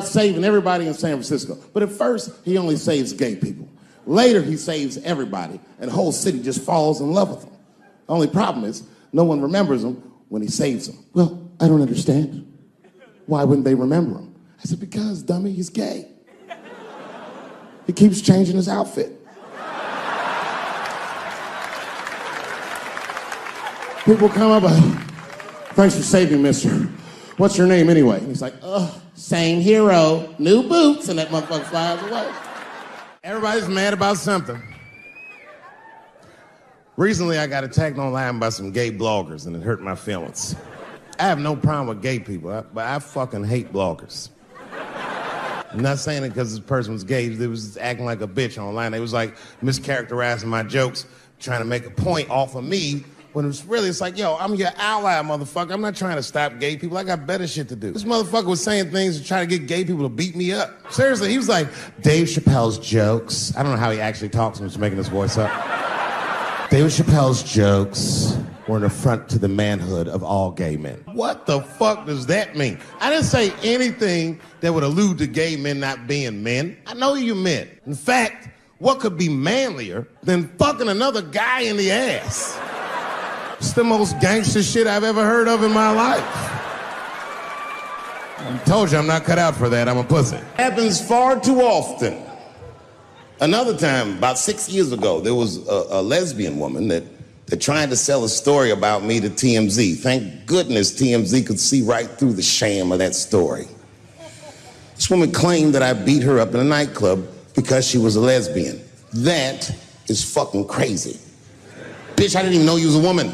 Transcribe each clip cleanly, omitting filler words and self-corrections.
saving everybody in San Francisco. But at first, he only saves gay people. Later, he saves everybody, and the whole city just falls in love with him. The only problem is, no one remembers him when he saves them. Well, I don't understand. Why wouldn't they remember him? I said, because, dummy, he's gay. He keeps changing his outfit. People come up, thanks for saving, mister. What's your name anyway? And he's like, same hero, new boots, and that motherfucker flies away. Everybody's mad about something. Recently, I got attacked online by some gay bloggers, and it hurt my feelings. I have no problem with gay people, but I fucking hate bloggers. I'm not saying it because this person was gay. They was acting like a bitch online. They was like mischaracterizing my jokes, trying to make a point off of me, when it's like, yo, I'm your ally, motherfucker. I'm not trying to stop gay people. I got better shit to do. This motherfucker was saying things to try to get gay people to beat me up. Seriously, he was like, Dave Chappelle's jokes. I don't know how he actually talks when he's making his voice up. David Chappelle's jokes were an affront to the manhood of all gay men. What the fuck does that mean? I didn't say anything that would allude to gay men not being men. I know you men. In fact, what could be manlier than fucking another guy in the ass? It's the most gangster shit I've ever heard of in my life. I told you I'm not cut out for that. I'm a pussy. It happens far too often. Another time, about 6 years ago, there was a lesbian woman that tried to sell a story about me to TMZ. Thank goodness TMZ could see right through the sham of that story. This woman claimed that I beat her up in a nightclub because she was a lesbian. That is fucking crazy. Bitch, I didn't even know you was a woman.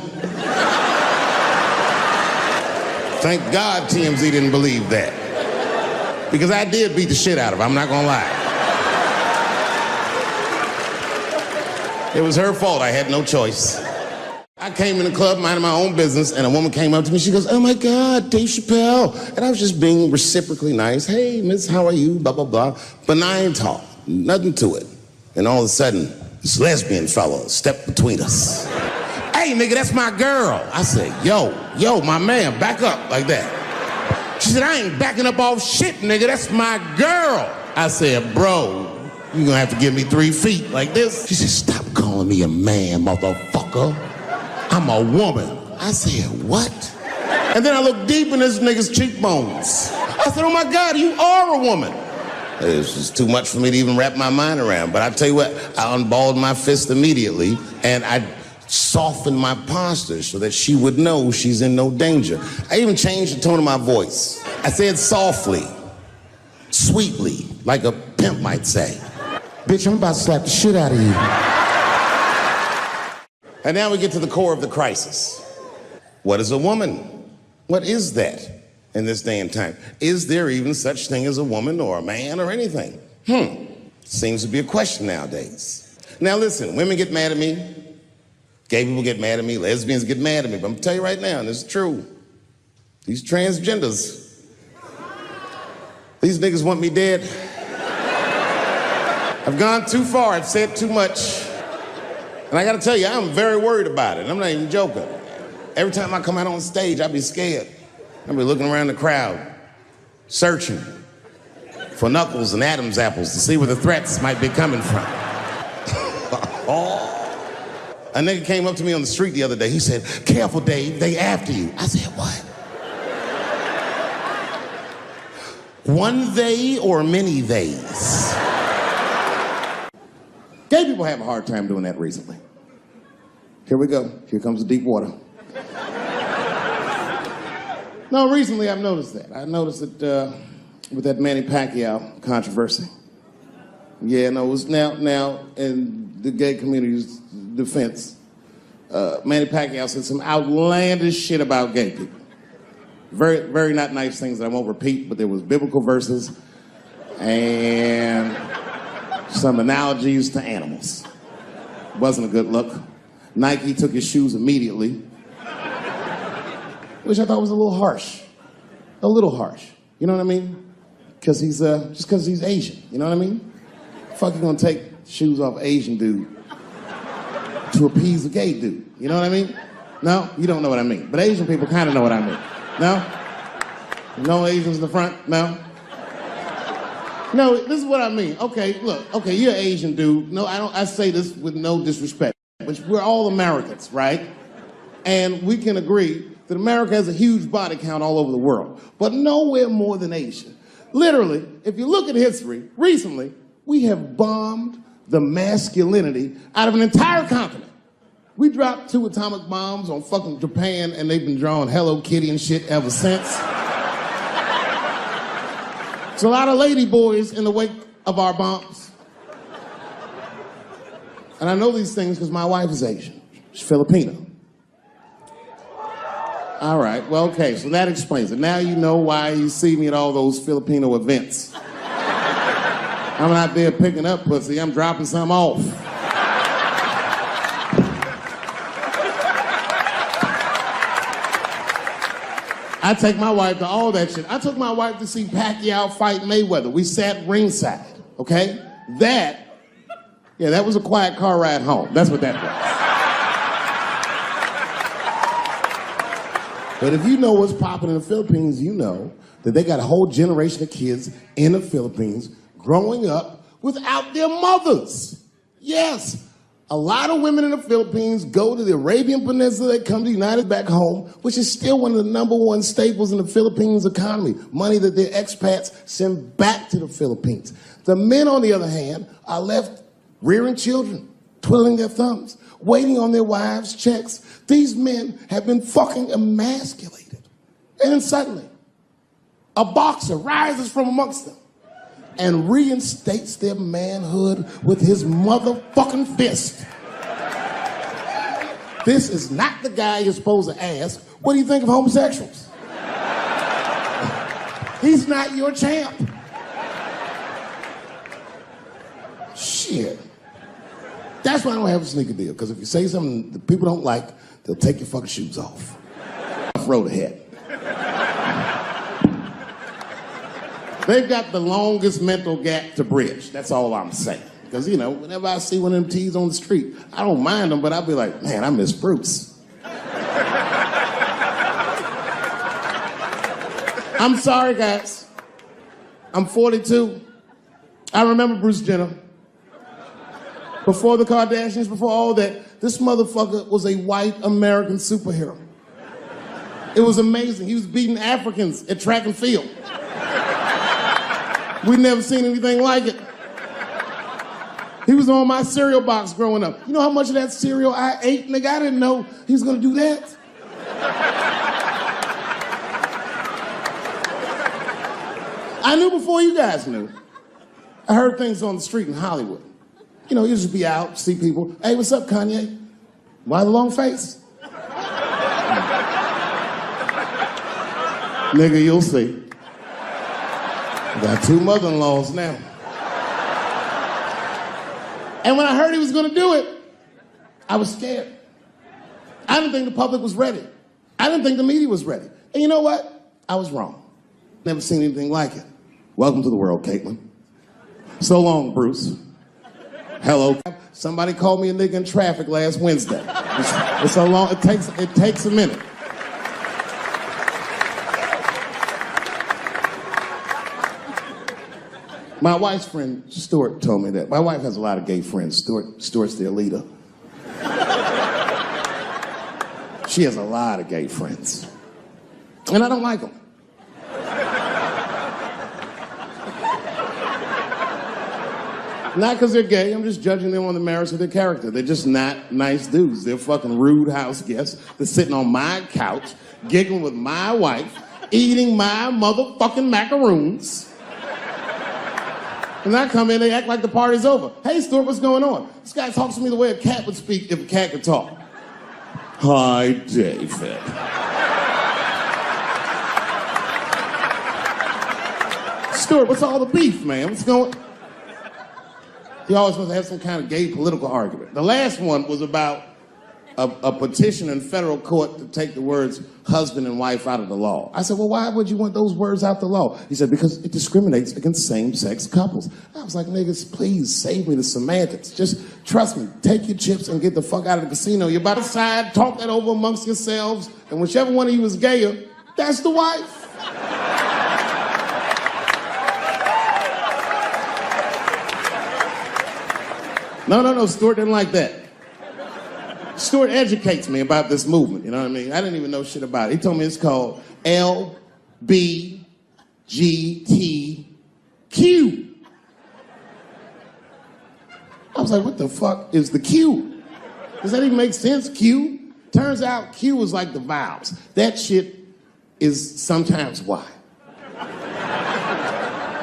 Thank God TMZ didn't believe that. Because I did beat the shit out of her, I'm not gonna lie. It was her fault, I had no choice. I came in the club minding my own business, and a woman came up to me, she goes, oh my God, Dave Chappelle. And I was just being reciprocally nice. Hey, miss, how are you? Blah, blah, blah. Benign talk, nothing to it. And all of a sudden, this lesbian fella stepped between us. Hey, nigga, that's my girl. I said, yo, my man, back up like that. She said, I ain't backing up off shit, nigga, that's my girl. I said, bro, you're gonna have to give me 3 feet like this. She said, stop calling me a man, motherfucker. I'm a woman. I said, what? And then I looked deep in this nigga's cheekbones. I said, oh my God, you are a woman. It was just too much for me to even wrap my mind around. But I tell you what, I unballed my fist immediately, and I softened my posture so that she would know she's in no danger. I even changed the tone of my voice. I said softly, sweetly, like a pimp might say. Bitch, I'm about to slap the shit out of you. And now we get to the core of the crisis. What is a woman? What is that in this day and time? Is there even such thing as a woman or a man or anything? Seems to be a question nowadays. Now listen, women get mad at me. Gay people get mad at me. Lesbians get mad at me. But I'm gonna tell you right now, and this is true. These transgenders, these niggas want me dead. I've gone too far. I've said too much. And I gotta tell you, I'm very worried about it. I'm not even joking. Every time I come out on stage, I be scared. I be looking around the crowd, searching for knuckles and Adam's apples to see where the threats might be coming from. A nigga came up to me on the street the other day. He said, careful, Dave, they after you. I said, what? One they or many theys? Gay people have a hard time doing that recently. Here we go. Here comes the deep water. No, recently I've noticed that. I noticed it with that Manny Pacquiao controversy. Yeah, no, it was now in the gay community's defense. Manny Pacquiao said some outlandish shit about gay people. Very, very not nice things that I won't repeat, but there was biblical verses and some analogies to animals. Wasn't a good look. Nike took his shoes immediately, which I thought was a little harsh. A little harsh. You know what I mean? Because he's, just because he's Asian. You know what I mean? Fuck, you gonna take shoes off Asian dude to appease a gay dude. You know what I mean? No? You don't know what I mean. But Asian people kind of know what I mean. No? No Asians in the front? No? No, this is what I mean. Okay, look, okay, you're an Asian dude. No, I say this with no disrespect, but we're all Americans, right? And we can agree that America has a huge body count all over the world, but nowhere more than Asia. Literally, if you look at history, recently, we have bombed the masculinity out of an entire continent. We dropped 2 atomic bombs on fucking Japan, and they've been drawing Hello Kitty and shit ever since. There's a lot of lady boys in the wake of our bombs. And I know these things because my wife is Asian. She's Filipino. All right, well, okay, so that explains it. Now you know why you see me at all those Filipino events. I'm not there picking up pussy, I'm dropping some off. I take my wife to all that shit. I took my wife to see Pacquiao fight Mayweather. We sat ringside, okay? That was a quiet car ride home. That's what that was. But if you know what's popping in the Philippines, you know that they got a whole generation of kids in the Philippines growing up without their mothers. Yes. A lot of women in the Philippines go to the Arabian Peninsula, they come to the United back home, which is still one of the #1 staples in the Philippines economy, money that their expats send back to the Philippines. The men, on the other hand, are left rearing children, twiddling their thumbs, waiting on their wives' checks. These men have been fucking emasculated. And then suddenly, a boxer rises from amongst them and reinstates their manhood with his motherfucking fist. This is not the guy you're supposed to ask, what do you think of homosexuals? He's not your champ. Shit. That's why I don't have a sneaker deal, because if you say something that people don't like, they'll take your fucking shoes off. Road ahead. They've got the longest mental gap to bridge. That's all I'm saying. Because, you know, whenever I see one of them T's on the street, I don't mind them, but I'll be like, man, I miss Bruce. I'm sorry, guys. I'm 42. I remember Bruce Jenner. Before the Kardashians, before all that, this motherfucker was a white American superhero. It was amazing. He was beating Africans at track and field. We'd never seen anything like it. He was on my cereal box growing up. You know how much of that cereal I ate, nigga? I didn't know he was gonna do that. I knew before you guys knew. I heard things on the street in Hollywood. You know, you just be out, see people. Hey, what's up, Kanye? Why the long face? Nigga, you'll see. Got 2 mother-in-laws now. And when I heard he was gonna do it, I was scared. I didn't think the public was ready. I didn't think the media was ready. And you know what? I was wrong. Never seen anything like it. Welcome to the world, Caitlin. So long, Bruce. Hello. Somebody called me a nigga in traffic last Wednesday. It's so long, it takes a minute. My wife's friend, Stuart, told me that. My wife has a lot of gay friends. Stuart's their leader. She has a lot of gay friends. And I don't like them. Not because they're gay, I'm just judging them on the merits of their character. They're just not nice dudes. They're fucking rude house guests. They're sitting on my couch, giggling with my wife, eating my motherfucking macaroons. And I come in, they act like the party's over. Hey, Stuart, what's going on? This guy talks to me the way a cat would speak if a cat could talk. Hi, David. Stuart, what's all the beef, man? What's going on? He always wants to have some kind of gay political argument. The last one was about a petition in federal court to take the words husband and wife out of the law. I said, well, why would you want those words out the law? He said, because it discriminates against same-sex couples. I was like, niggas, please save me the semantics. Just trust me, take your chips and get the fuck out of the casino. You're about to side, talk that over amongst yourselves, and whichever one of you is gayer, that's the wife. No, Stuart didn't like that. Stuart educates me about this movement, you know what I mean? I didn't even know shit about it. He told me it's called LBGTQ. I was like, what the fuck is the Q? Does that even make sense, Q? Turns out Q is like the vowels. That shit is sometimes Y.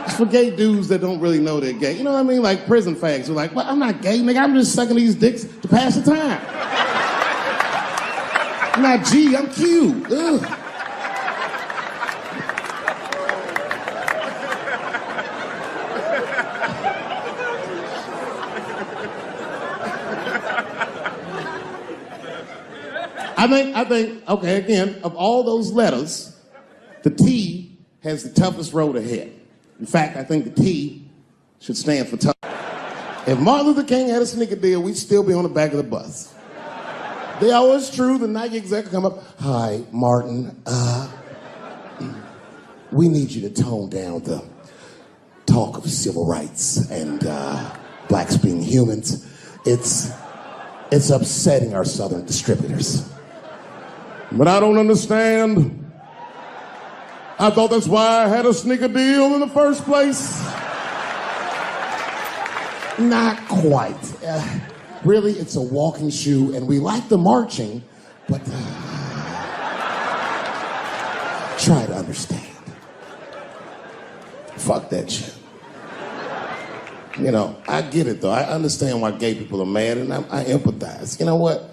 It's for gay dudes that don't really know they're gay. You know what I mean? Like prison fags who are like, well, I'm not gay, nigga. I'm just sucking these dicks to pass the time. I'm not G, I'm Q. Ugh. I think, okay, again, of all those letters, the T has the toughest road ahead. In fact, I think the T should stand for tough. If Martin Luther King had a sneaker deal, we'd still be on the back of the bus. They always true, the Nike exec come up, hi, Martin, we need you to tone down the talk of civil rights and blacks being humans. It's upsetting our southern distributors. But I don't understand. I thought that's why I had a sneaker deal in the first place. Not quite. Really, it's a walking shoe, and we like the marching, but try to understand. Fuck that shit. You know, I get it, though. I understand why gay people are mad, and I empathize. You know what?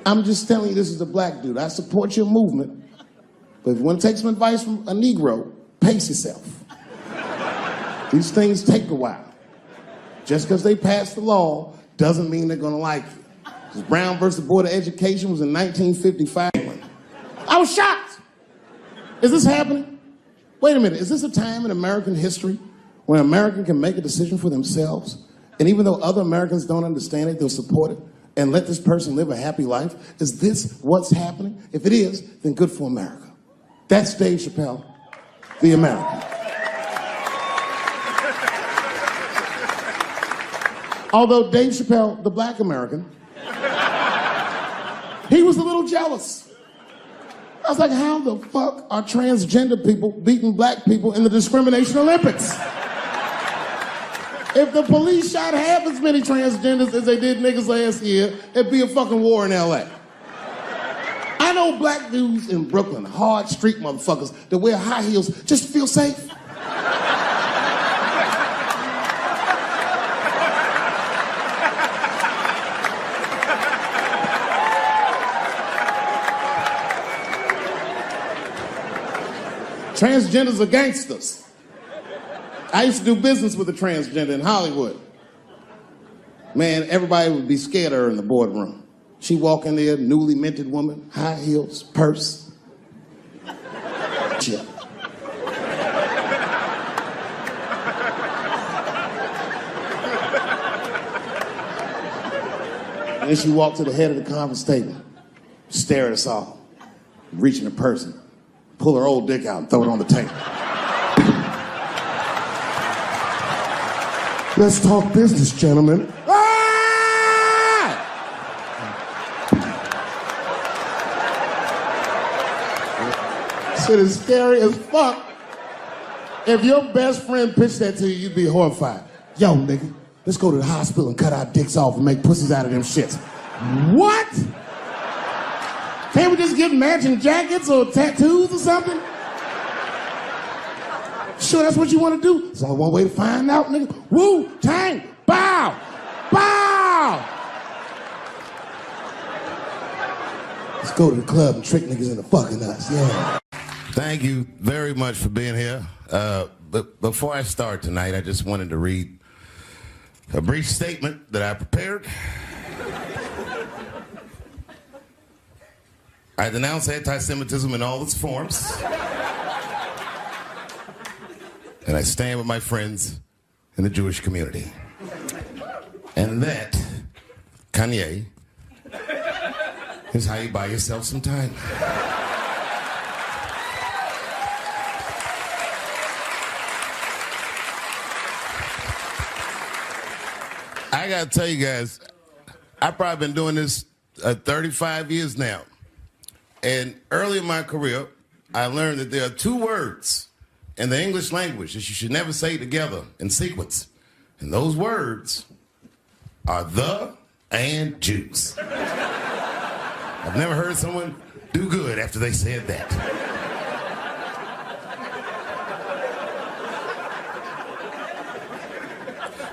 I'm just telling you this as a black dude. I support your movement, but if you want to take some advice from a Negro, pace yourself. These things take a while. Just because they passed the law doesn't mean they're going to like you. Because Brown versus Board of Education was in 1955. I was shocked. Is this happening? Wait a minute. Is this a time in American history when an American can make a decision for themselves, and even though other Americans don't understand it, they'll support it and let this person live a happy life? Is this what's happening? If it is, then good for America. That's Dave Chappelle, the American. Although Dave Chappelle, the black American, he was a little jealous. I was like, how the fuck are transgender people beating black people in the discrimination Olympics? If the police shot half as many transgenders as they did niggas last year, it'd be a fucking war in LA. I know black dudes in Brooklyn, hard street motherfuckers that wear high heels just to feel safe. Transgenders are gangsters. I used to do business with a transgender in Hollywood. Man, everybody would be scared of her in the boardroom. She'd walk in there, newly minted woman, high heels, purse. Chip. And then she walked to the head of the conference table, stare at us all, reach in her purse, pull her old dick out and throw it on the table. Let's talk business, gentlemen. Ah! Shit is scary as fuck. If your best friend pitched that to you, you'd be horrified. Yo, nigga, let's go to the hospital and cut our dicks off and make pussies out of them shits. What? Can't we just get matching jackets or tattoos or something? Sure, that's what you want to do? There's only one way to find out, nigga. Wu-Tang, bow, bow. Let's go to the club and trick niggas into fucking us, yeah. Thank you very much for being here. But before I start tonight, I just wanted to read a brief statement that I prepared. I denounce anti-Semitism in all its forms. And I stand with my friends in the Jewish community. And that, Kanye, is how you buy yourself some time. I gotta tell you guys, I've probably been doing this 35 years now. And early in my career, I learned that there are two words in the English language that you should never say together in sequence. And those words are the and juice. I've never heard someone do good after they said that.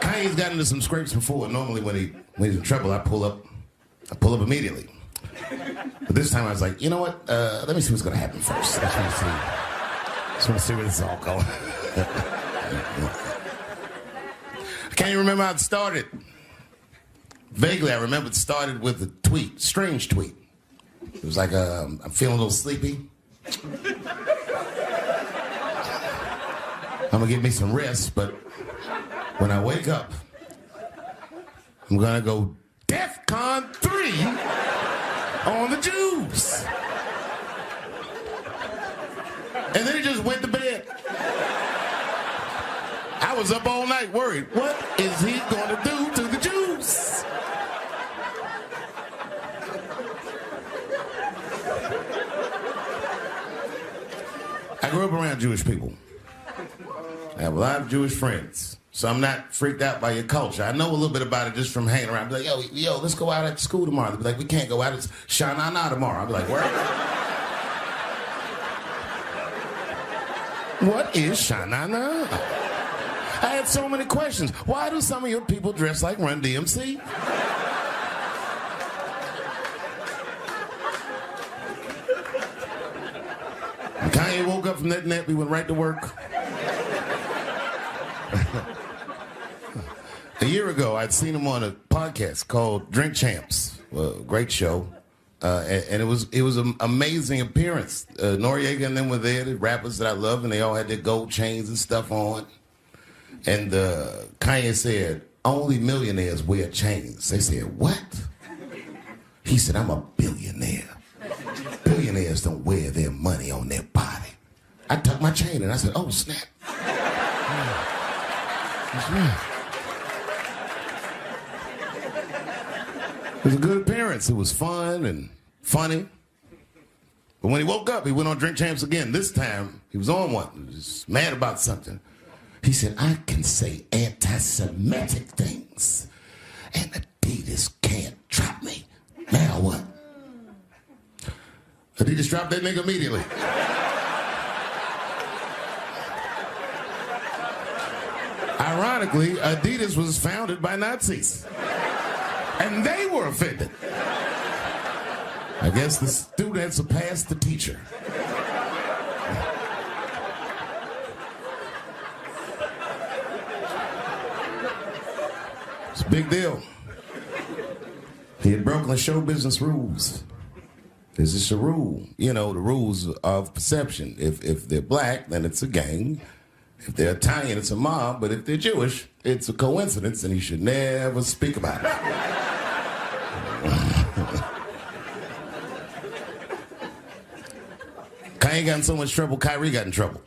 Kanye's gotten into some scrapes before. Normally when he's in trouble, I pull up immediately. But this time I was like, you know what? Let me see what's gonna happen first. I just want to see where this is all going. I can't even remember how it started. Vaguely, I remember it started with a tweet, strange tweet. It was like, I'm feeling a little sleepy. I'm gonna give me some rest, but when I wake up, I'm gonna go DEFCON 3 on the Jews. And then he just went to bed. I was up all night worried. What is he gonna do to the Jews? I grew up around Jewish people. I have a lot of Jewish friends. So I'm not freaked out by your culture. I know a little bit about it just from hanging around. I'd be like, yo, let's go out at school tomorrow. They'd be like, we can't go out. It's Shana Na tomorrow. I'd be like, where? What is Shana Na? I had so many questions. Why do some of your people dress like Run DMC? When Kanye woke up from that nap, we went right to work. A year ago, I'd seen him on a podcast called Drink Champs, a great show, and it was an amazing appearance. Noriega and them were there, the rappers that I love, and they all had their gold chains and stuff on. And Kanye said, only millionaires wear chains. They said, what? He said, I'm a billionaire. Billionaires don't wear their money on their body. I tucked my chain and I said, oh, snap. That's right. It was a good appearance. It was fun and funny. But when he woke up, he went on Drink Champs again. This time, he was on one. He was mad about something. He said, I can say anti-Semitic things, and Adidas can't drop me. Now what? Adidas dropped that nigga immediately. Ironically, Adidas was founded by Nazis. And they were offended. I guess the student had surpassed the teacher. It's a big deal. He had broken the show business rules. There's just a rule. You know, the rules of perception. If they're black, then it's a gang. If they're Italian, it's a mob. But if they're Jewish, it's a coincidence, and you should never speak about it. Kanye got in so much trouble, Kyrie got in trouble.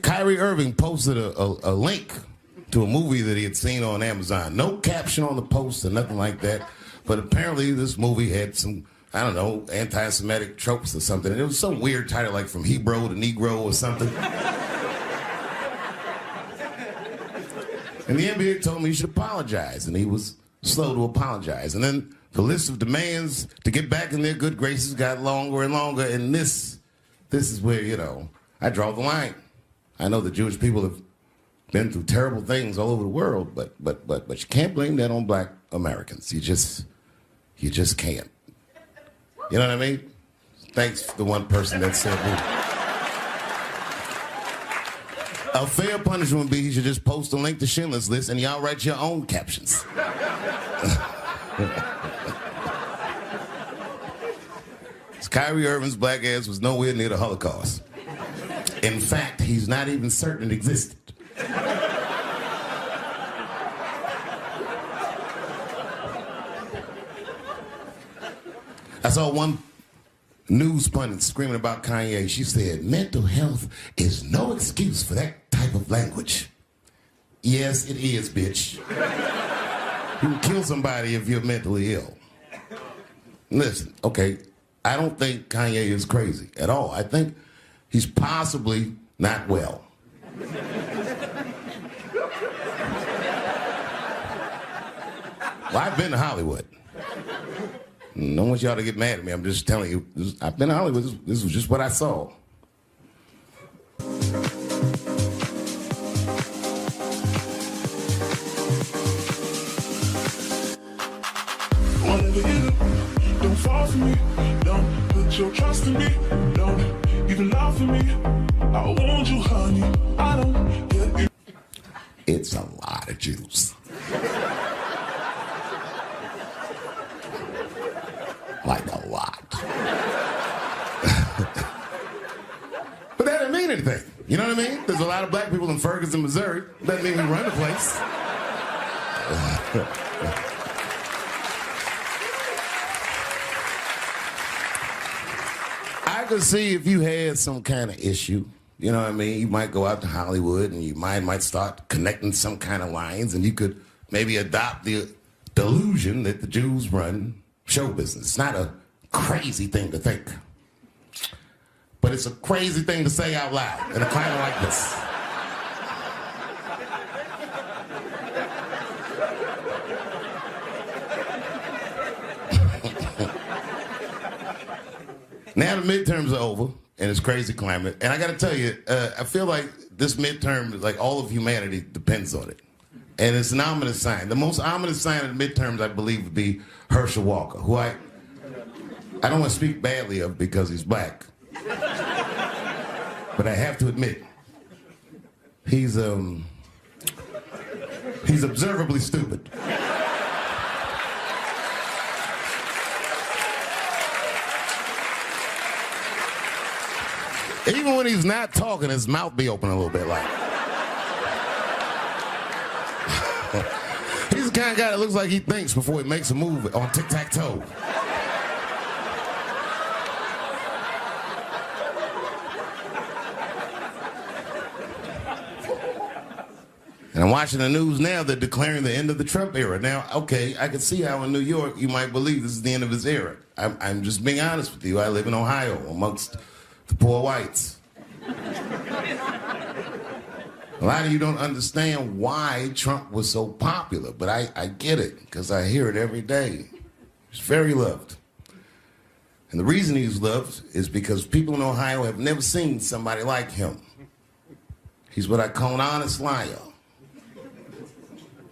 Kyrie Irving posted a link to a movie that he had seen on Amazon. No caption on the post or nothing like that. But apparently this movie had some, I don't know, anti-Semitic tropes or something. And it was some weird title like From Hebrew to Negro or something. And the NBA told me he should apologize, and he was slow to apologize. And then the list of demands to get back in their good graces got longer and longer, and this is where, you know, I draw the line. I know the Jewish people have been through terrible things all over the world, but you can't blame that on black Americans. You just can't. You know what I mean? Thanks to the one person that said that. A fair punishment would be he should just post a link to Schindler's List and y'all write your own captions. Kyrie Irving's black ass was nowhere near the Holocaust. In fact, he's not even certain it existed. I saw one news pundit screaming about Kanye. She said, mental health is no excuse for that type of language. Yes, it is, bitch. You can kill somebody if you're mentally ill. Listen, okay, I don't think Kanye is crazy at all. I think he's possibly not well. Well, I've been to Hollywood. I don't want y'all to get mad at me. I'm just telling you, I've been to Hollywood. This was just what I saw. Don't fall for me, don't put your trust in me, don't even lie for me. I want you, honey, I don't get you. It's a lot of juice. Like a lot. But that doesn't mean anything. You know what I mean? There's a lot of black people in Ferguson, Missouri. Doesn't mean we run the place. I could see if you had some kind of issue, you know what I mean? You might go out to Hollywood and your mind might start connecting some kind of lines, and you could maybe adopt the delusion that the Jews run show business. It's not a crazy thing to think, but it's a crazy thing to say out loud in a climate like this. Now the midterms are over, and it's crazy climate. And I got to tell you, I feel like this midterm, like all of humanity depends on it. And it's an ominous sign. The most ominous sign of the midterms, I believe, would be Herschel Walker, who I don't want to speak badly of because he's black. But I have to admit, he's observably stupid. Even when he's not talking, his mouth be open a little bit like. He's the kind of guy that looks like he thinks before he makes a move on tic-tac-toe. And I'm watching the news now, they're declaring the end of the Trump era. Now, okay, I can see how in New York you might believe this is the end of his era. I'm just being honest with you. I live in Ohio amongst the poor whites. A lot of you don't understand why Trump was so popular, but I get it, because I hear it every day. He's very loved. And the reason he's loved is because people in Ohio have never seen somebody like him. He's what I call an honest liar.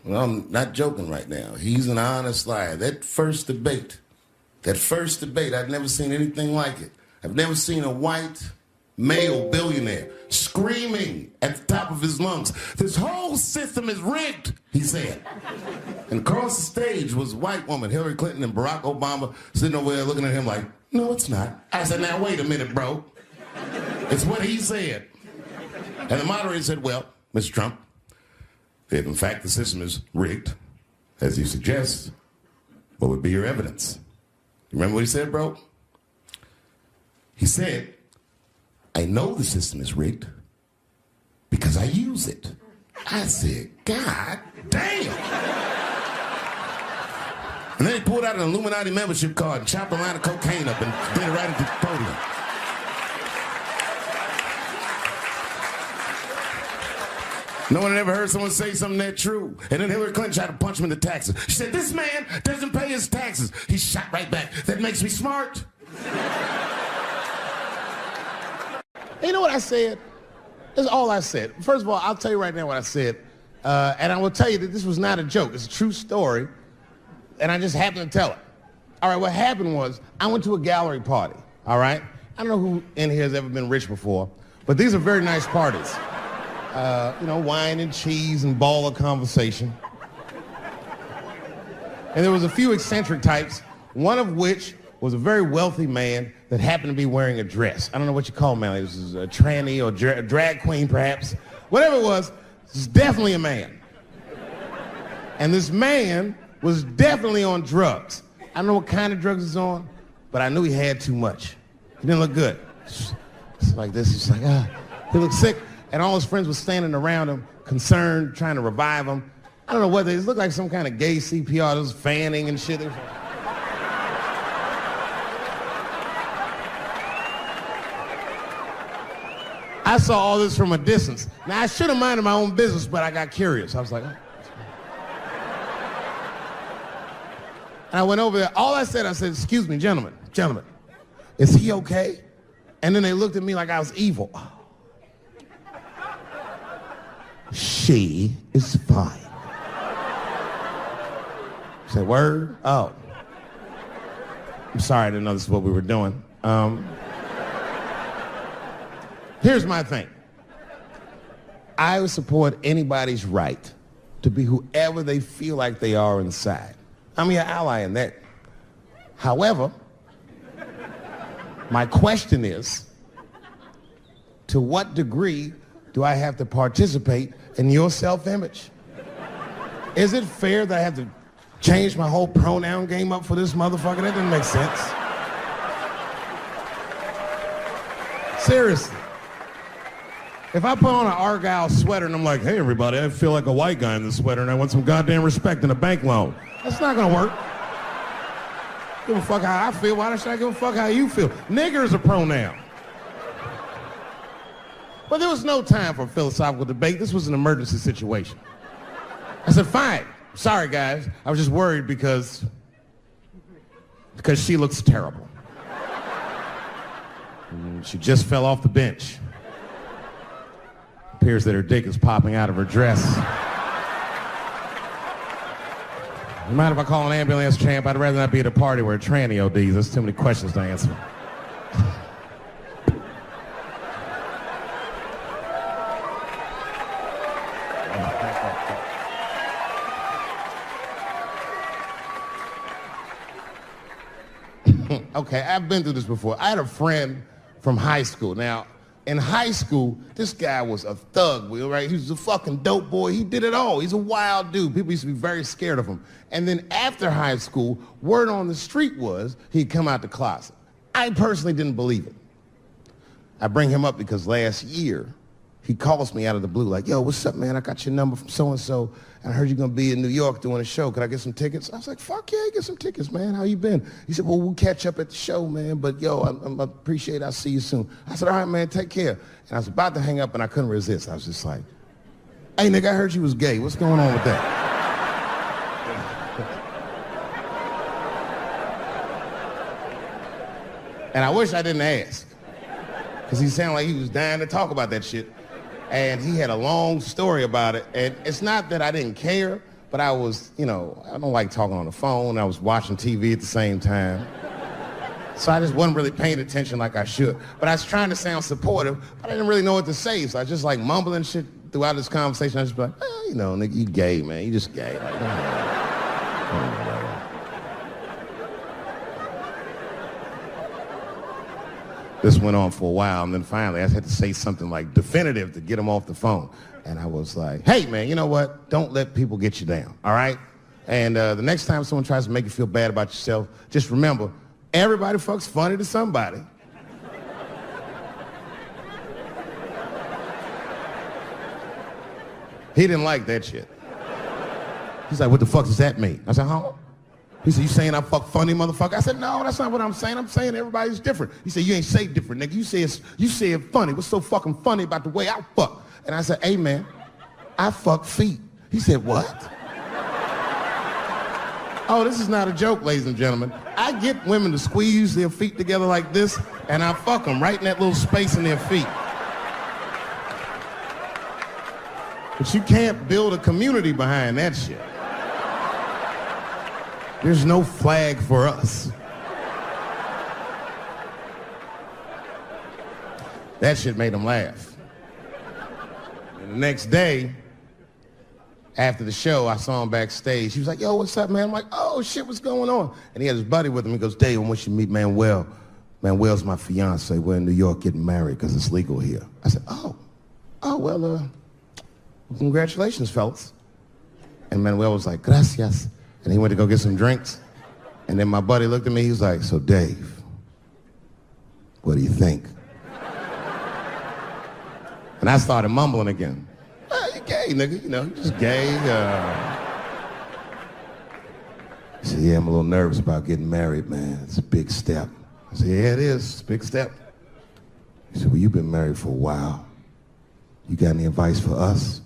Well, I'm not joking right now. He's an honest liar. That first debate, I've never seen anything like it. I've never seen a white male billionaire screaming at the top of his lungs, "This whole system is rigged," he said. And across the stage was a white woman, Hillary Clinton and Barack Obama, sitting over there looking at him like, "No, it's not." I said, "Now, wait a minute, bro. It's what he said." And the moderator said, "Well, Mr. Trump, if in fact the system is rigged, as you suggest, what would be your evidence?" You remember what he said, bro? He said, "I know the system is rigged because I use it." I said, "God damn." And then he pulled out an Illuminati membership card and chopped a line of cocaine up and did it right into the podium. No one had ever heard someone say something that true. And then Hillary Clinton tried to punch him in the taxes. She said, "This man doesn't pay his taxes." He shot right back. "That makes me smart." You know what I said? That's all I said. First of all, I'll tell you right now what I said. And I will tell you that this was not a joke. It's a true story. And I just happened to tell it. All right, what happened was I went to a gallery party, all right? I don't know who in here has ever been rich before, but these are very nice parties. You know, wine and cheese and baller conversation. And there was a few eccentric types, one of which was a very wealthy man that happened to be wearing a dress. I don't know what you call him, man. This is a tranny or drag queen, perhaps. Whatever it was definitely a man. And this man was definitely on drugs. I don't know what kind of drugs he's on, but I knew he had too much. He didn't look good. It's like this, he's like, he looked sick. And all his friends were standing around him, concerned, trying to revive him. I don't know whether it looked like some kind of gay CPR. There was fanning and shit. I saw all this from a distance. Now, I should have minded my own business, but I got curious. I was like, oh. And I went over there. All I said, excuse me, gentlemen, is he okay? And then they looked at me like I was evil. Oh. She is fine. I said, word? Oh. I'm sorry, I didn't know this is what we were doing. Here's my thing. I would support anybody's right to be whoever they feel like they are inside. I'm your ally in that. However, my question is, to what degree do I have to participate in your self-image? Is it fair that I have to change my whole pronoun game up for this motherfucker? That doesn't make sense. Seriously. If I put on an Argyle sweater and I'm like, hey everybody, I feel like a white guy in this sweater and I want some goddamn respect and a bank loan. That's not gonna work. Give a fuck how I feel. Why should I give a fuck how you feel? Nigger is a pronoun. But there was no time for philosophical debate. This was an emergency situation. I said, fine. Sorry, guys. I was just worried because she looks terrible. She just fell off the bench. Appears that her dick is popping out of her dress. You mind if I call an ambulance, champ? I'd rather not be at a party where a tranny ODs. There's too many questions to answer. Okay, I've been through this before. I had a friend from high school. Now, in high school, this guy was a thug, right? He was a fucking dope boy. He did it all. He's a wild dude. People used to be very scared of him. And then after high school, word on the street was he'd come out the closet. I personally didn't believe it. I bring him up because last year, he calls me out of the blue like, yo, what's up, man? I got your number from so-and-so. I heard you're going to be in New York doing a show. Could I get some tickets? I was like, fuck yeah, get some tickets, man. How you been? He said, well, we'll catch up at the show, man. But, yo, I appreciate it. I'll see you soon. I said, all right, man, take care. And I was about to hang up, and I couldn't resist. I was just like, hey, nigga, I heard you was gay. What's going on with that? And I wish I didn't ask, because he sounded like he was dying to talk about that shit. And he had a long story about it. And it's not that I didn't care, but I was, I don't like talking on the phone. I was watching TV at the same time. So I just wasn't really paying attention like I should. But I was trying to sound supportive, but I didn't really know what to say. So I just like mumbling shit throughout this conversation. I just be like, nigga, you gay, man. You just gay. Like, This went on for a while, and then finally I had to say something like definitive to get him off the phone. And I was like, hey, man, you know what? Don't let people get you down, all right? And the next time someone tries to make you feel bad about yourself, just remember, everybody fucks funny to somebody. He didn't like that shit. He's like, what the fuck does that mean? I said, huh? He said, you saying I fuck funny, motherfucker? I said, no, that's not what I'm saying. I'm saying everybody's different. He said, you ain't say different, nigga. You say it funny. What's so fucking funny about the way I fuck? And I said, hey, man, I fuck feet. He said, what? Oh, this is not a joke, ladies and gentlemen. I get women to squeeze their feet together like this, and I fuck them right in that little space in their feet. But you can't build a community behind that shit. There's no flag for us. That shit made him laugh. And the next day, after the show, I saw him backstage. He was like, yo, what's up, man? I'm like, oh, shit, what's going on? And he had his buddy with him. He goes, Dave, I want you to meet Manuel. Manuel's my fiance. We're in New York getting married because it's legal here. I said, well, congratulations, fellas. And Manuel was like, gracias. And he went to go get some drinks. And then my buddy looked at me, he was like, so Dave, What do you think? And I started mumbling again. You gay, nigga, you know, just gay. He said, yeah, I'm a little nervous about getting married, man. It's a big step. I said, yeah, it is. It's a big step. He said, well, you've been married for a while. You got any advice for us?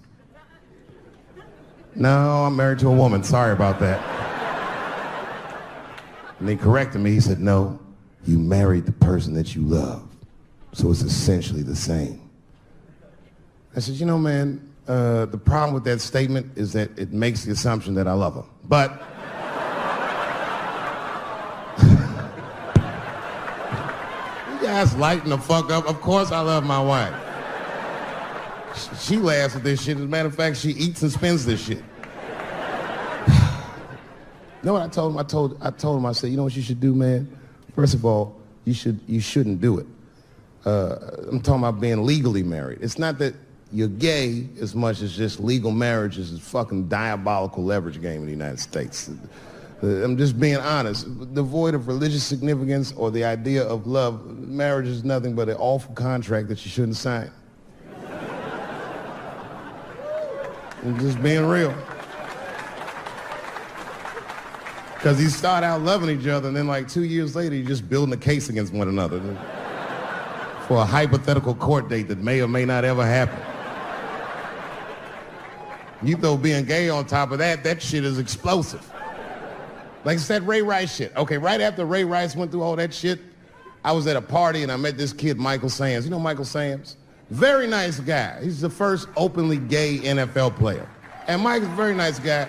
No, I'm married to a woman. Sorry about that. And he corrected me. He said, no, you married the person that you love. So it's essentially the same. I said, you know, man, the problem with that statement is that it makes the assumption that I love her. But you guys lighten the fuck up. Of course I love my wife. She laughs at this shit. As a matter of fact, she eats and spends this shit. You know what I told him? I told him, I said, you know what you should do, man? First of all, you shouldn't do it. I'm talking about being legally married. It's not that you're gay as much as just legal marriage is a fucking diabolical leverage game in the United States. I'm just being honest. Devoid of religious significance or the idea of love, marriage is nothing but an awful contract that you shouldn't sign. I'm just being real. Because you start out loving each other, and then like 2 years later, you're just building a case against one another for a hypothetical court date that may or may not ever happen. You throw being gay on top of that, that shit is explosive. Like it's that Ray Rice shit. Okay, right after Ray Rice went through all that shit, I was at a party and I met this kid, Michael Samms. You know Michael Samms? Very nice guy. He's the first openly gay NFL player. And Mike's a very nice guy,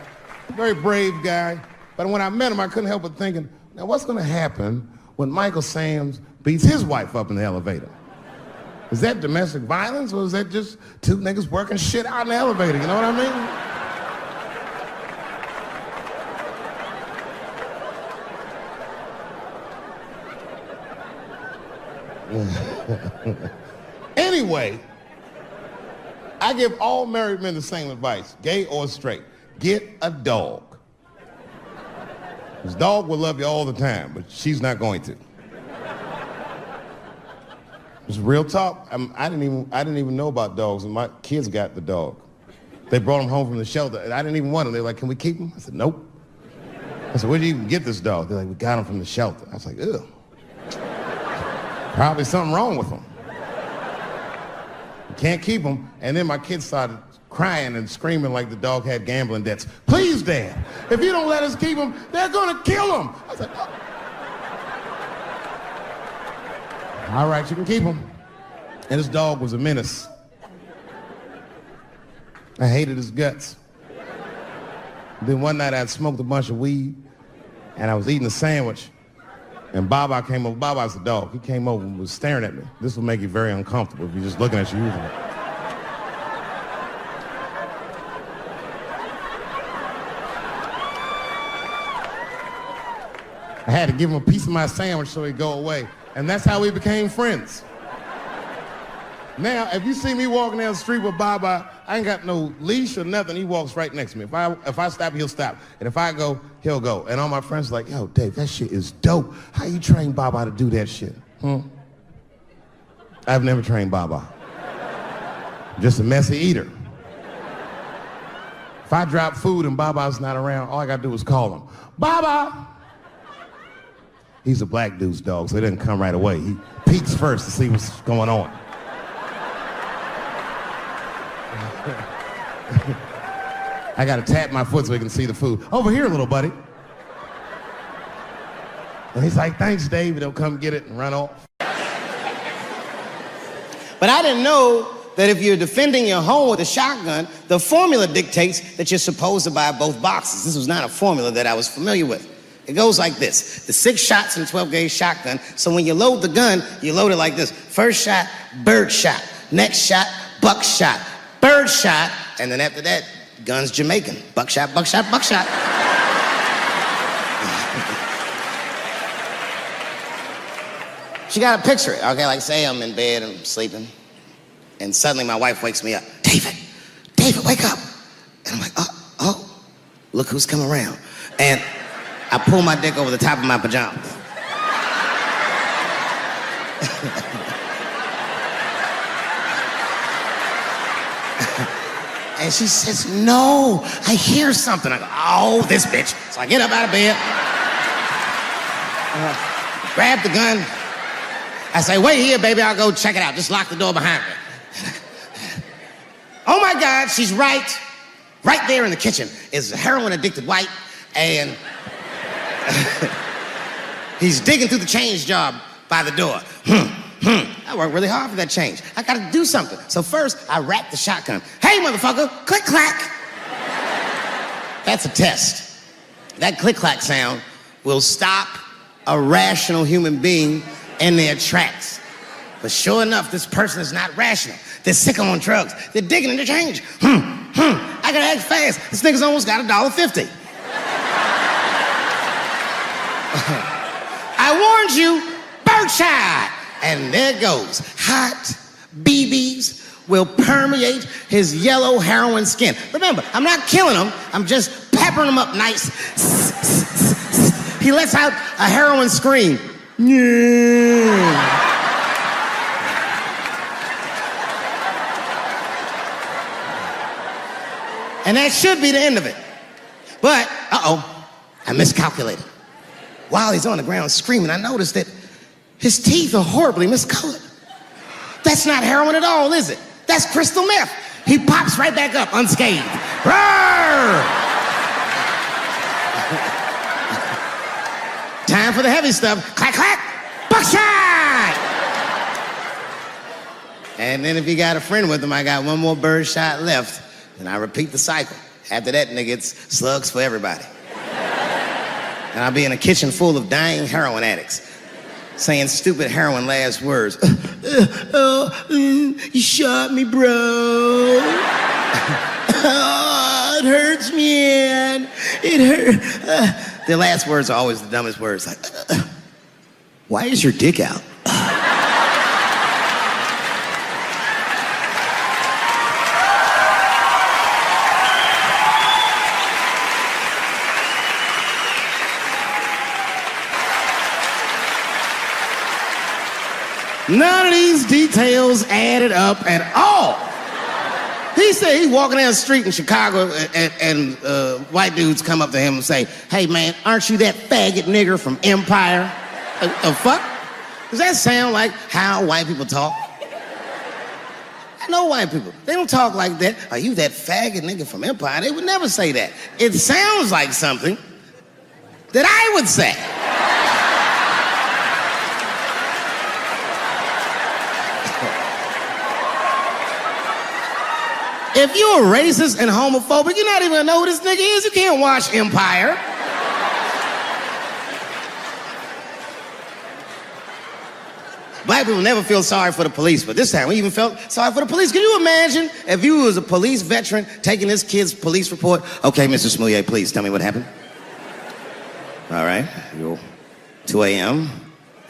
very brave guy. But when I met him, I couldn't help but thinking, now what's gonna happen when Michael Samms beats his wife up in the elevator? Is that domestic violence or is that just two niggas working shit out in the elevator? You know what I mean? Anyway, I give all married men the same advice, gay or straight. Get a dog. This dog will love you all the time, but she's not going to. It's real talk. I didn't even know about dogs, and my kids got the dog. They brought him home from the shelter, and I didn't even want him. They were like, can we keep him? I said, nope. I said, where'd you even get this dog? They're like, we got him from the shelter. I was like, ugh. Probably something wrong with him. You can't keep him. And then my kids started crying and screaming like the dog had gambling debts. Please, Dad, if you don't let us keep him, they're gonna kill him. I was like, oh. All right, you can keep him. And this dog was a menace. I hated his guts. Then one night I'd smoked a bunch of weed and I was eating a sandwich and Baba came over. Baba's the dog. He came over and was staring at me. This will make you very uncomfortable if you're just looking at you using it. I had to give him a piece of my sandwich so he'd go away. And that's how we became friends. Now, if you see me walking down the street with Baba, I ain't got no leash or nothing. He walks right next to me. If I stop, he'll stop. And if I go, he'll go. And all my friends are like, yo, Dave, that shit is dope. How you train Baba to do that shit? I've never trained Baba. I'm just a messy eater. If I drop food and Baba's not around, all I gotta do is call him. Baba! He's a black dude's dog, so he doesn't come right away. He peeks first to see what's going on. I gotta tap my foot so he can see the food. Over here, little buddy. And he's like, thanks, Dave. He'll come get it and run off. But I didn't know that if you're defending your home with a shotgun, the formula dictates that you're supposed to buy both boxes. This was not a formula that I was familiar with. It goes like this. The 6 shots in a 12-gauge shotgun, so when you load the gun, you load it like this. First shot, bird shot. Next shot, buck shot. Bird shot, and then after that, gun's Jamaican. Buckshot, buckshot, buckshot. You gotta picture it, okay? Like say I'm in bed and I'm sleeping, and suddenly my wife wakes me up. David, wake up. And I'm like, oh, look who's coming around. And I pull my dick over the top of my pajamas. And she says, no, I hear something. I go, oh, this bitch. So I get up out of bed, grab the gun. I say, wait here, baby, I'll go check it out. Just lock the door behind me. Oh my God, she's right there in the kitchen is a heroin-addicted white, and he's digging through the change jar by the door. I worked really hard for that change. I gotta do something. So first, I rack the shotgun. Hey, motherfucker, click, clack. That's a test. That click, clack sound will stop a rational human being in their tracks. But sure enough, this person is not rational. They're sick on drugs. They're digging in the change. I gotta act fast. This nigga's almost got $1.50. I warned you, birdshot. And there it goes. Hot BBs will permeate his yellow heroin skin. Remember, I'm not killing him. I'm just peppering him up nice. He lets out a heroin scream. And that should be the end of it. But, I miscalculated. While he's on the ground screaming, I noticed that his teeth are horribly miscolored. That's not heroin at all, is it? That's crystal meth. He pops right back up, unscathed. Roar! Time for the heavy stuff. Clack, clack, buckshot! And then if you got a friend with him, I got one more bird shot left, and I repeat the cycle. After that, nigga, it's slugs for everybody. And I'll be in a kitchen full of dying heroin addicts, saying stupid heroin last words. You shot me, bro. Oh, it hurts me, man. It hurt. Their last words are always the dumbest words, like, why is your dick out? None of these details added up at all. He said he's walking down the street in Chicago and white dudes come up to him and say, hey man, aren't you that faggot nigger from Empire? The fuck? Does that sound like how white people talk? I know white people. They don't talk like that. Are you that faggot nigger from Empire? They would never say that. It sounds like something that I would say. If you're racist and homophobic, you're not even gonna know who this nigga is. You can't watch Empire. Black people never feel sorry for the police, but this time we even felt sorry for the police. Can you imagine if you was a police veteran taking this kid's police report? Okay, Mr. Smouillet, please tell me what happened. All right, 2 a.m.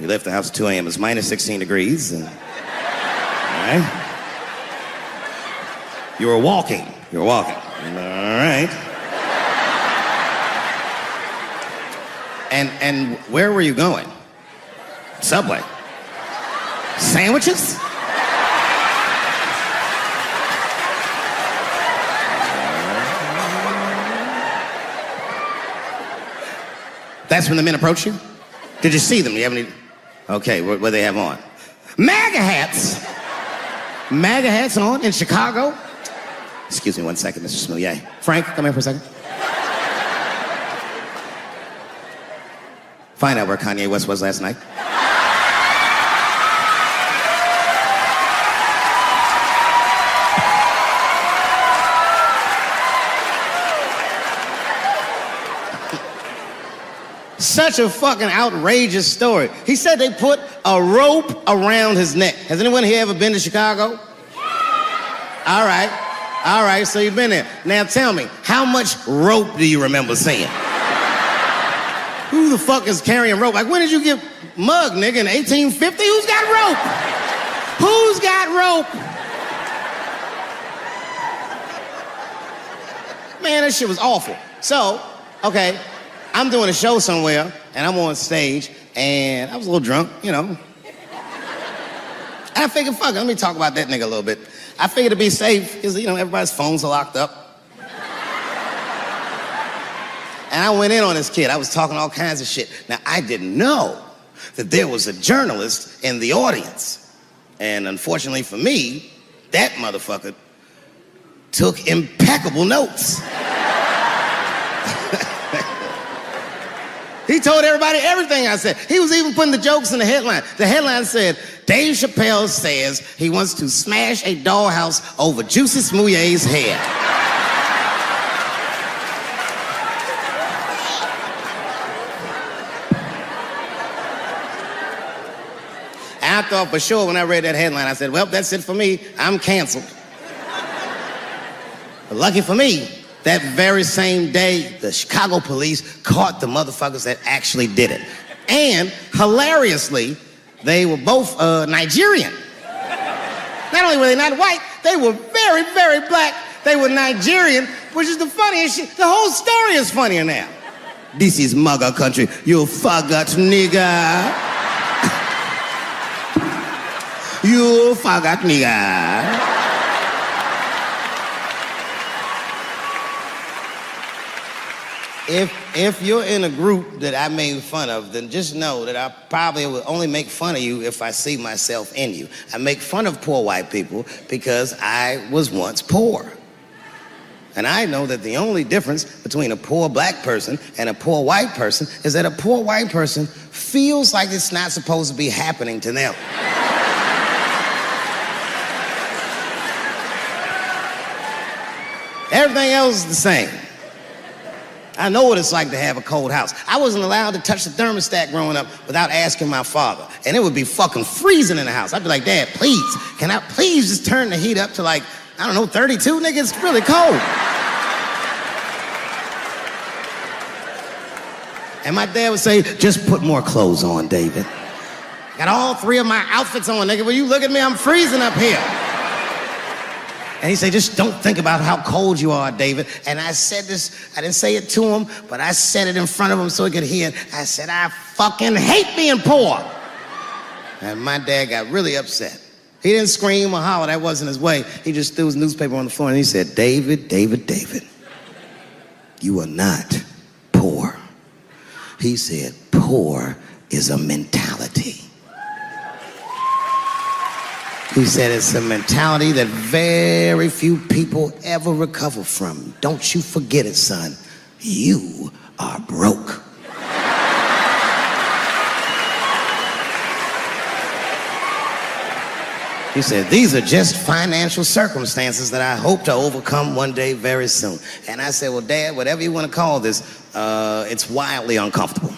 You left the house at 2 a.m. It's minus 16 degrees. All right. You were walking. All right. And where were you going? Subway. Sandwiches? That's when the men approached you? Did you see them? Do you have any? Okay, what do they have on? MAGA hats. MAGA hats on in Chicago. Excuse me 1 second, Mr. Smouillet. Frank, come here for a second. Find out where Kanye West was last night. Such a fucking outrageous story. He said they put a rope around his neck. Has anyone here ever been to Chicago? All right, so you've been there. Now tell me, how much rope do you remember seeing? Who the fuck is carrying rope? Like, when did you get mugged, nigga, in 1850? Who's got rope? Who's got rope? Man, that shit was awful. So, okay, I'm doing a show somewhere, and I'm on stage, and I was a little drunk, you know. And I figured, fuck it, let me talk about that nigga a little bit. I figured to be safe, because, everybody's phones are locked up. And I went in on this kid. I was talking all kinds of shit. Now, I didn't know that there was a journalist in the audience. And unfortunately for me, that motherfucker took impeccable notes. He told everybody everything I said. He was even putting the jokes in the headline. The headline said, Dave Chappelle says he wants to smash a dollhouse over Juicy Smouillet's head. And I thought for sure when I read that headline, I said, well, that's it for me. I'm canceled. But lucky for me, that very same day, the Chicago police caught the motherfuckers that actually did it. And hilariously, they were both Nigerian. Not only were they not white, they were very, very black. They were Nigerian, which is the funniest shit. The whole story is funnier now. This is mugger country, you faggot nigga. You faggot nigga. If you're in a group that I made fun of, then just know that I probably will only make fun of you if I see myself in you. I make fun of poor white people because I was once poor. And I know that the only difference between a poor black person and a poor white person is that a poor white person feels like it's not supposed to be happening to them. Everything else is the same. I know what it's like to have a cold house. I wasn't allowed to touch the thermostat growing up without asking my father. And it would be fucking freezing in the house. I'd be like, Dad, please, can I please just turn the heat up to 32? Nigga, it's really cold. And my dad would say, just put more clothes on, David. Got all 3 of my outfits on, nigga. When you look at me, I'm freezing up here. And he said, just don't think about how cold you are, David. And I said this, I didn't say it to him, but I said it in front of him so he could hear it. I said, I fucking hate being poor. And my dad got really upset. He didn't scream or holler, that wasn't his way. He just threw his newspaper on the floor and he said, David, you are not poor. He said, poor is a mentality. He said it's a mentality that very few people ever recover from. Don't you forget it, son. You are broke. He said, these are just financial circumstances that I hope to overcome one day very soon. And I said, well, Dad, whatever you want to call this, it's wildly uncomfortable.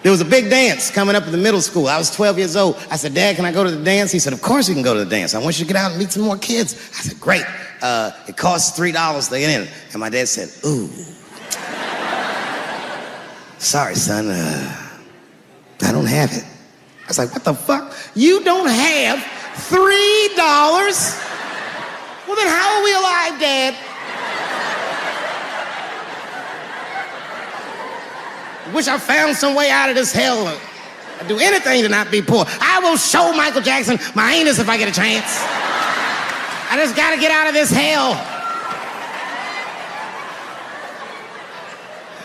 There was a big dance coming up in the middle school. I was 12 years old. I said, Dad, can I go to the dance? He said, of course you can go to the dance. I want you to get out and meet some more kids. I said, great. It costs $3 to get in. And my dad said, ooh. Sorry, son, I don't have it. I was like, what the fuck? You don't have $3? Well, then how are we alive, Dad? Wish I found some way out of this hell. I'd do anything to not be poor. I will show Michael Jackson my anus if I get a chance. I just gotta get out of this hell.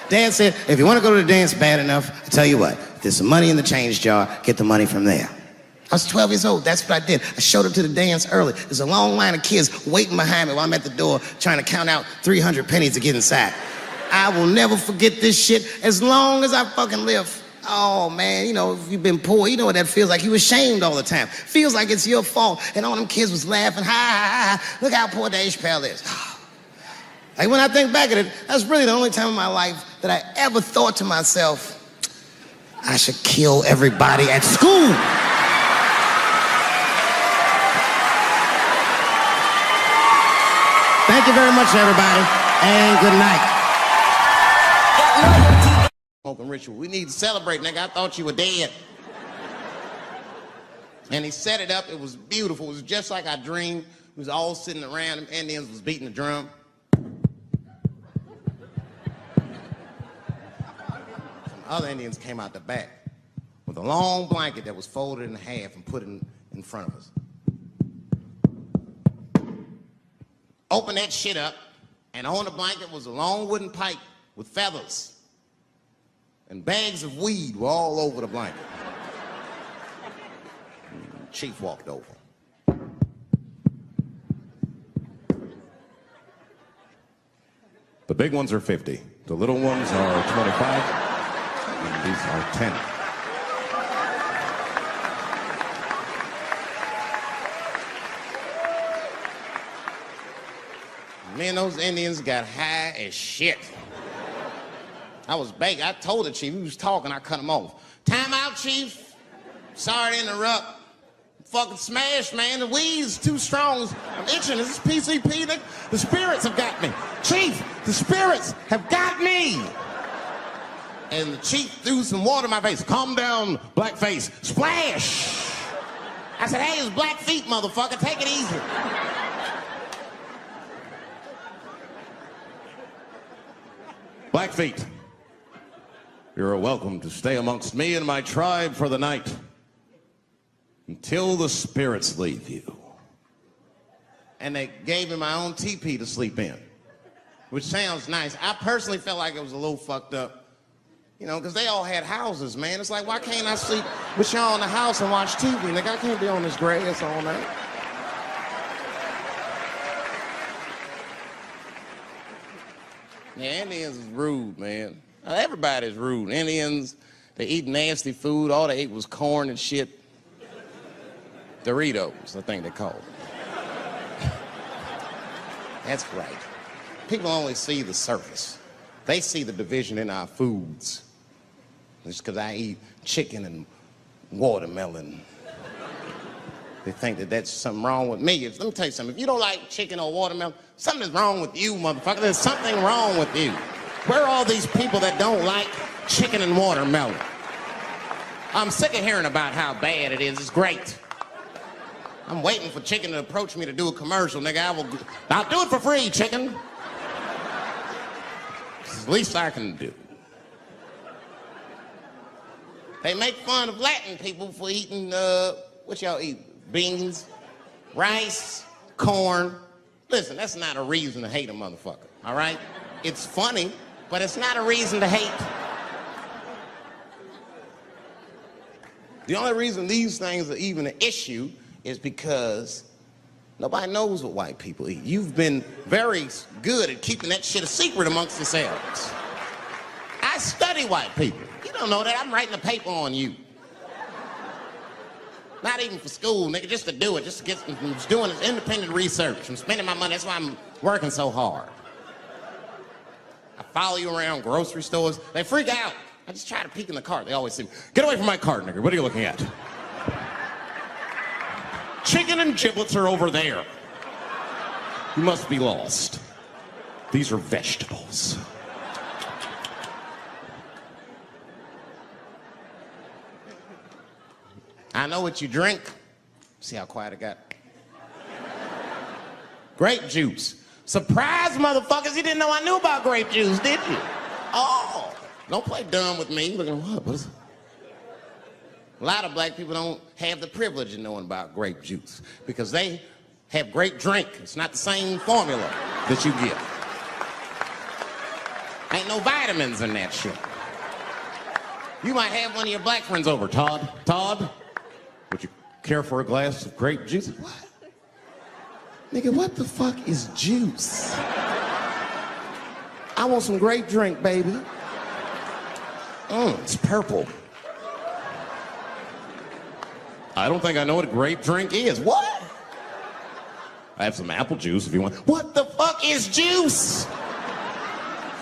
Dad said, if you want to go to the dance bad enough, I tell you what, there's some money in the change jar, get the money from there. I was 12 years old, that's what I did. I showed up to the dance early. There's a long line of kids waiting behind me while I'm at the door trying to count out 300 pennies to get inside. I will never forget this shit as long as I fucking live. Oh man, if you've been poor, you know what that feels like. You ashamed all the time. Feels like it's your fault. And all them kids was laughing, ha, ha, ha. Look how poor Dave Chappelle is. Like when I think back at it, that's really the only time in my life that I ever thought to myself, I should kill everybody at school. Thank you very much, everybody, and good night. Smoking ritual. We need to celebrate, nigga. I thought you were dead. And he set it up. It was beautiful. It was just like I dreamed. We was all sitting around. Them Indians was beating the drum. Some other Indians came out the back. with a long blanket that was folded in half and put in front of us. Open that shit up, and on the blanket was a long wooden pipe with feathers. And bags of weed were all over the blanket. Chief walked over. The big ones are 50. The little ones are 25. And these are 10. Me and those Indians got high as shit. I was baked. I told the chief, he was talking, I cut him off. Time out, chief. Sorry to interrupt. Fucking smashed, man. The weed's too strong. I'm itching. This is PCP. The spirits have got me. Chief, the spirits have got me. And the chief threw some water in my face. Calm down, blackface. Splash. I said, hey, it's black feet, motherfucker. Take it easy. Blackfeet, you're welcome to stay amongst me and my tribe for the night until the spirits leave you. And they gave me my own teepee to sleep in, which sounds nice. I personally felt like it was a little fucked up, you know, because they all had houses, man. It's like, why can't I sleep with y'all in the house and watch TV? Nigga, I can't be on this grass all night. Yeah, Indians is rude, man. Everybody's rude. Indians, they eat nasty food. All they ate was corn and shit. Doritos, I think they call it. That's right. People only see the surface. They see the division in our foods. Just because I eat chicken and watermelon. They think that that's something wrong with me. Let me tell you something. If you don't like chicken or watermelon, something is wrong with you, motherfucker. There's something wrong with you. Where are all these people that don't like chicken and watermelon? I'm sick of hearing about how bad it is. It's great. I'm waiting for chicken to approach me to do a commercial, nigga. I'll do it for free, chicken. It's the least I can do. They make fun of Latin people for eating, what y'all eat? Beans, rice, corn. Listen, that's not a reason to hate a motherfucker, all right? It's funny, but it's not a reason to hate. The only reason these things are even an issue is because nobody knows what white people eat. You've been very good at keeping that shit a secret amongst yourselves. I study white people. You don't know that. I'm writing a paper on you. Not even for school, nigga, just to do it, just to get, I'm just doing this independent research. I'm spending my money, that's why I'm working so hard. I follow you around grocery stores. They freak out. I just try to peek in the cart. They always say, get away from my cart, nigga. What are you looking at? Chicken and giblets are over there. You must be lost. These are vegetables. I know what you drink. See how quiet I got? Grape juice. Surprise, motherfuckers, you didn't know I knew about grape juice, did you? Oh, don't play dumb with me. Looking what is it? A lot of black people don't have the privilege of knowing about grape juice because they have grape drink. It's not the same formula that you get. Ain't no vitamins in that shit. You might have one of your black friends over. Todd, would you care for a glass of grape juice? What? Nigga, what the fuck is juice? I want some grape drink, baby. It's purple. I don't think I know what a grape drink is. What? I have some apple juice if you want. What the fuck is juice?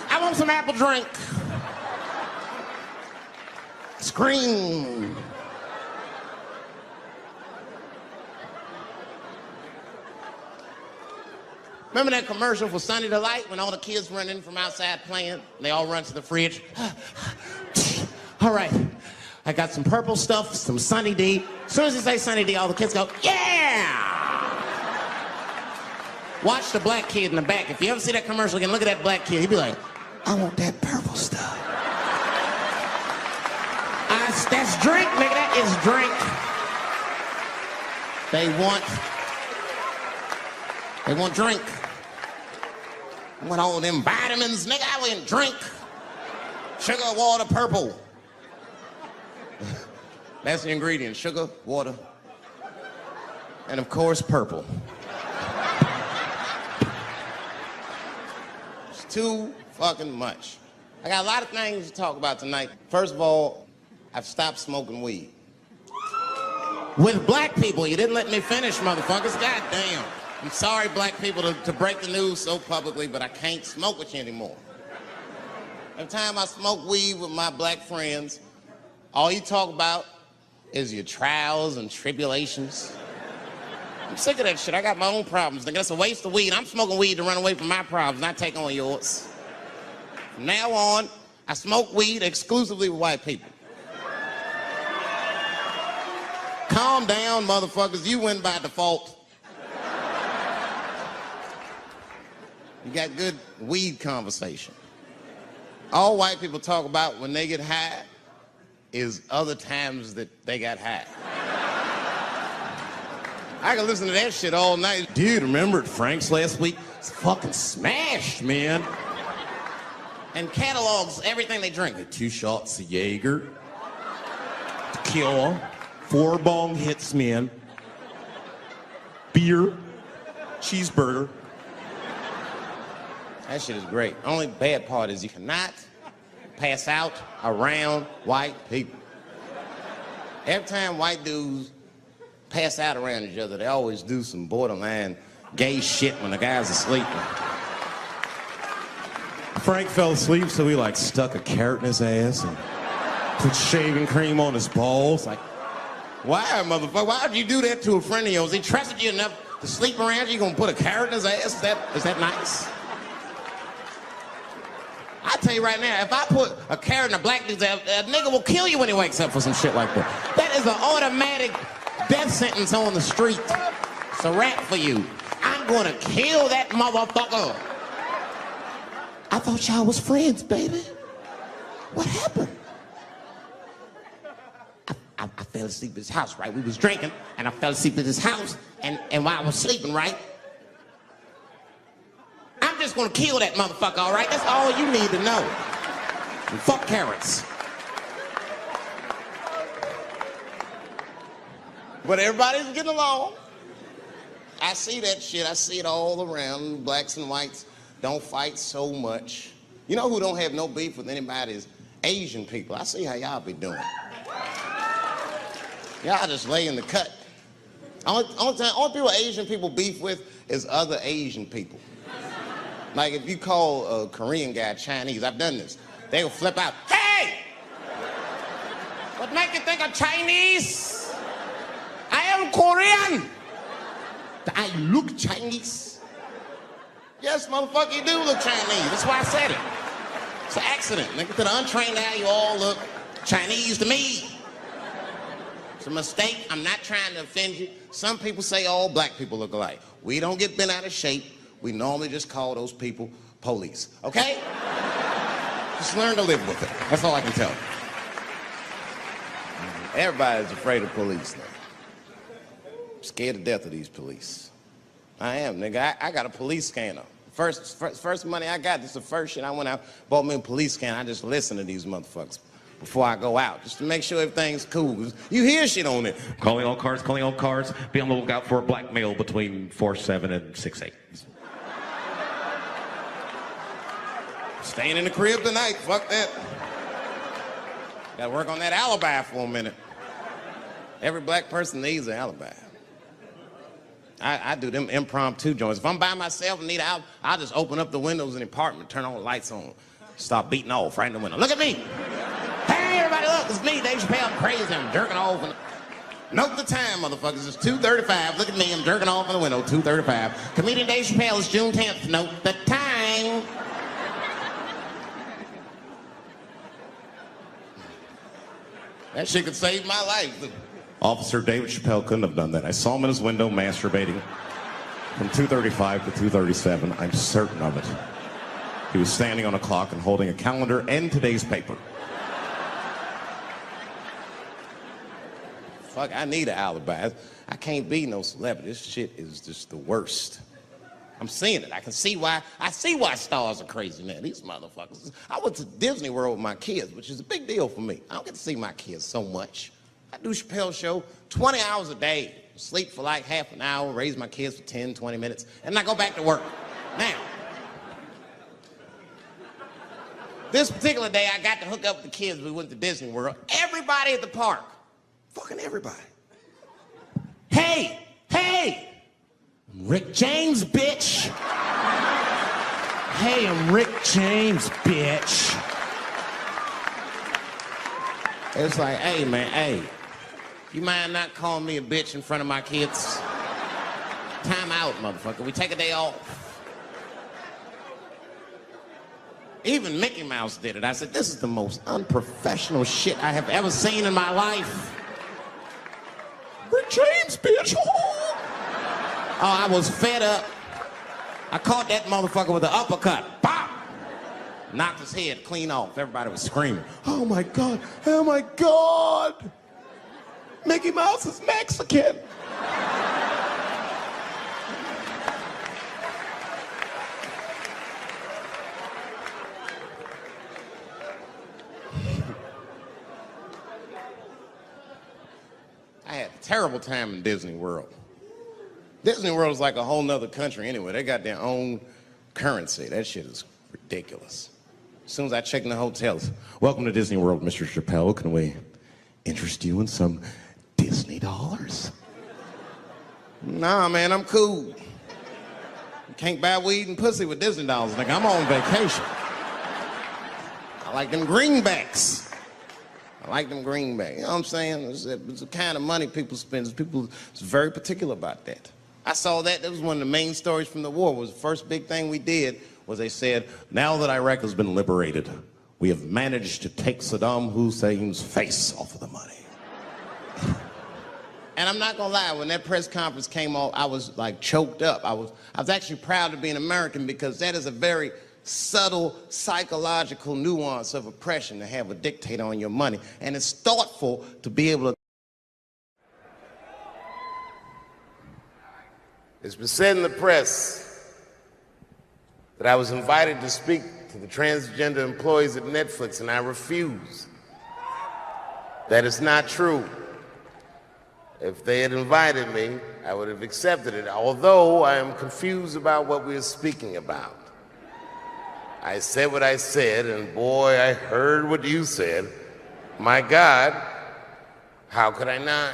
I want some apple drink. Scream. Remember that commercial for Sunny Delight when all the kids run in from outside playing and they all run to the fridge? All right, I got some purple stuff, some Sunny D. As soon as you say Sunny D, all the kids go, yeah! Watch the black kid in the back. If you ever see that commercial again, look at that black kid. He'd be like, I want that purple stuff. I That's drink, nigga. That is drink. They want drink. I want all them vitamins, nigga. I want drink. Sugar, water, purple. That's the ingredient. Sugar, water, and of course, purple. It's too fucking much. I got a lot of things to talk about tonight. First of all, I've stopped smoking weed. With black people, you didn't let me finish, motherfuckers. God damn. I'm sorry, black people, to break the news so publicly, but I can't smoke with you anymore. Every time I smoke weed with my black friends, all you talk about is your trials and tribulations. I'm sick of that shit. I got my own problems. Nigga, that's a waste of weed. I'm smoking weed to run away from my problems, not take on yours. From now on, I smoke weed exclusively with white people. Calm down, motherfuckers. You win by default. You got good weed conversation. All white people talk about when they get high is other times that they got high. I can listen to that shit all night. Dude, remember at Frank's last week? It's fucking smashed, man. And catalogs everything they drink. 2 shots of Jaeger, tequila, 4 bong hits, man, beer, cheeseburger. That shit is great. Only bad part is you cannot pass out around white people. Every time white dudes pass out around each other, they always do some borderline gay shit when the guy's asleep. Frank fell asleep, so he like stuck a carrot in his ass and put shaving cream on his balls. Like, why, motherfucker? Why would you do that to a friend of yours? He trusted you enough to sleep around you. You gonna put a carrot in his ass? Is that nice? I tell you right now, if I put a carrot in a black dude's ass, a nigga will kill you when he wakes up for some shit like that. That is an automatic death sentence on the street. It's a rap for you. I'm gonna kill that motherfucker. I thought y'all was friends, baby. What happened? I fell asleep at his house, right? We was drinking, and I fell asleep at his house, and while I was sleeping, right? I'm just gonna kill that motherfucker, all right? That's all you need to know. And fuck carrots. But everybody's getting along. I see that shit. I see it all around. Blacks and whites don't fight so much. You know who don't have no beef with anybody is Asian people. I see how y'all be doing. Y'all just lay in the cut. Only people Asian people beef with is other Asian people. Like if you call a Korean guy Chinese, I've done this. They will flip out, hey! What make you think I'm Chinese? I am Korean. I look Chinese. Yes, motherfucker, you do look Chinese. That's why I said it. It's an accident. Nigga, to the untrained eye, you all look Chinese to me. It's a mistake. I'm not trying to offend you. Some people say all black people look alike. We don't get bent out of shape. We normally just call those people police, okay? Just learn to live with it. That's all I can tell you. Everybody's afraid of police now. I'm scared to death of these police. I am, nigga. I got a police scanner. First money I got, this is the first shit I went out, bought me a police scanner. I just listen to these motherfuckers before I go out, just to make sure everything's cool. You hear shit on it. Calling all cars, be on the lookout for a black male between 4'7" and 6'8". Staying in the crib tonight, fuck that. Gotta work on that alibi for a minute. Every black person needs an alibi. I do them impromptu joints. If I'm by myself and need out, I'll just open up the windows in the apartment, turn all the lights on, start beating off right in the window. Look at me. Hey, everybody, look, it's me, Dave Chappelle. I'm crazy, I'm jerking off. Note the time, motherfuckers. It's 2:35. Look at me, I'm jerking off in the window, 2:35. Comedian Dave Chappelle is June 10th. Note the time. That shit could save my life. Officer David Chappelle couldn't have done that. I saw him in his window masturbating from 2:35 to 2:37. I'm certain of it. He was standing on a clock and holding a calendar and today's paper. Fuck, I need an alibi. I can't be no celebrity. This shit is just the worst. I'm seeing it. I see why stars are crazy now. These motherfuckers. I went to Disney World with my kids, which is a big deal for me. I don't get to see my kids so much. I do Chappelle show 20 hours a day, sleep for like half an hour, raise my kids for 10, 20 minutes, and I go back to work. Now, this particular day, I got to hook up with the kids. We went to Disney World. Everybody at the park, fucking everybody. Hey, I'm Rick James, bitch. Hey, I'm Rick James, bitch. It's like, hey, man, hey, you mind not calling me a bitch in front of my kids? Time out, motherfucker. We take a day off. Even Mickey Mouse did it. I said, this is the most unprofessional shit I have ever seen in my life. Rick James, bitch. Oh, I was fed up. I caught that motherfucker with an uppercut. Bop! Knocked his head clean off. Everybody was screaming. Oh my God, oh my God. Mickey Mouse is Mexican. I had a terrible time in Disney World. Disney World is like a whole nother country anyway. They got their own currency. That shit is ridiculous. As soon as I check in the hotels, welcome to Disney World, Mr. Chappelle. Can we interest you in some Disney dollars? Nah, man, I'm cool. You can't buy weed and pussy with Disney dollars, nigga. I'm on vacation. I like them greenbacks. You know what I'm saying? It's the kind of money people spend. People is very particular about that. I saw that. That was one of the main stories from the war. Was the first big thing we did was they said, now that Iraq has been liberated, we have managed to take Saddam Hussein's face off of the money. And I'm not gonna lie, when that press conference came off, I was like choked up. I was actually proud to be an American because that is a very subtle psychological nuance of oppression to have a dictator on your money. And it's thoughtful to be able to. It's been said in the press that I was invited to speak to the transgender employees at Netflix, and I refuse. That is not true. If they had invited me, I would have accepted it, although I am confused about what we are speaking about. I said what I said, and boy, I heard what you said. My God, how could I not?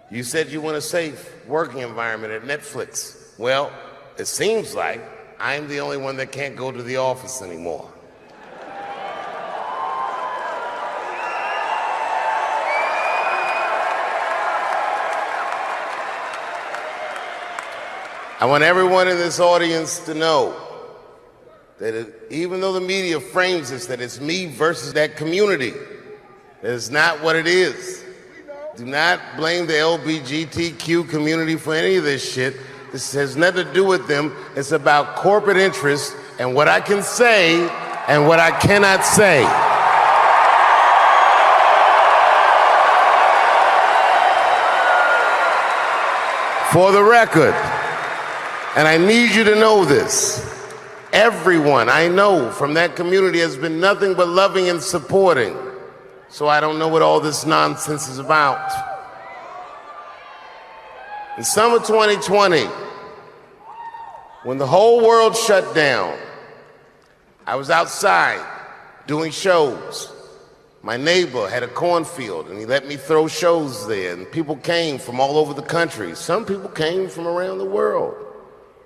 You said you want a safe working environment at Netflix. Well, it seems like I'm the only one that can't go to the office anymore. I want everyone in this audience to know that even though the media frames this, that it's me versus that community, that is not what it is. Do not blame the LGBTQ community for any of this shit. This has nothing to do with them. It's about corporate interests and what I can say and what I cannot say. For the record, and I need you to know this, everyone I know from that community has been nothing but loving and supporting. So I don't know what all this nonsense is about. In summer 2020, when the whole world shut down, I was outside doing shows. My neighbor had a cornfield and he let me throw shows there, and people came from all over the country. Some people came from around the world